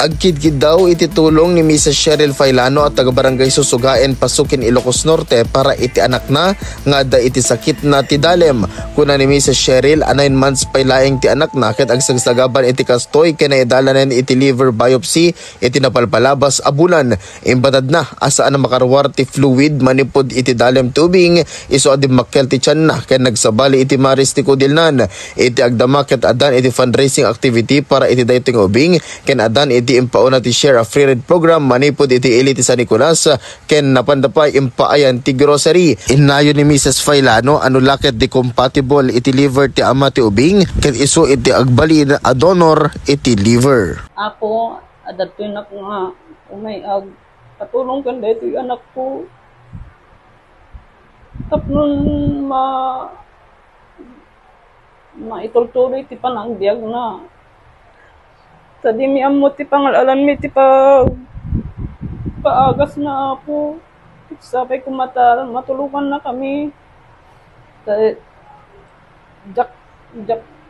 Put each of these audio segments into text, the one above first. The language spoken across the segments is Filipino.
Agkid-kid daw iti tulong ni Mrs. Cheryl Failano at taga-barangay Susugaen, Pasukin, Ilocos Norte para iti anak na nga da iti sakit na ti dalem. Kuna ni Mrs. Cheryl, 9 months pa ilaing ti anak na ket agsagsagaban iti kastoy ken naidalanen iti liver biopsy iti napalpalabas a bulan. Imbatad na asaan na makarwar ti fluid manipod iti dalem tubing iso adi makkel ti tiyan na ken nagsabali iti maris ti kudilnan. Iti agdama ket adan iti fundraising activity para iti daytoy ubing ken adan iti impauna ti Share a Free Ride program manipod iti ili ti San Nicolas ken napandapay impaayan ti grocery. Inayo ni Mrs. Failano ano laket di compatible iti liver ti ama ti ubing ken iso iti agbalin a donor iti liver. Ako adatoy na ko nga umay patulong kan dito yung anak ko. Tapos maitultuloy ti panangbiag na. Tadi mi amo ti pangalalan mi ti paagas na ako. Sabay ko matulungan na kami. Jak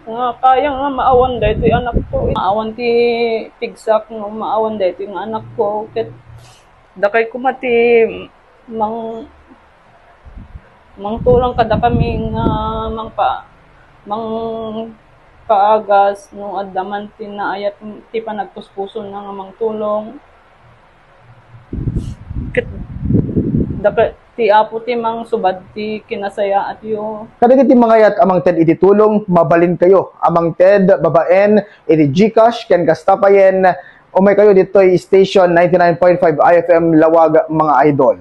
nga kaya nga maawan dito yung anak ko. Maawan ti pigsak no, maawan dito yung anak ko. Ket dakay ko mati mangtulang kada kami nga mang paagas no addaman tinaayat ti panagpuspuson na nga mangtulong ket dapat ti apo ti mang subad ti kinasaya at yo kadagiti mga yat amang ted iti tulong mabalin kayo amang ted babaen iti GCash ken gastapayen umay kayo ditoy station 99.5 IFM Lawag mga idol.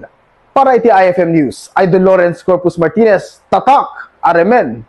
Para iti IFM News, Idol Lawrence Corpus Martinez, tatak aremen.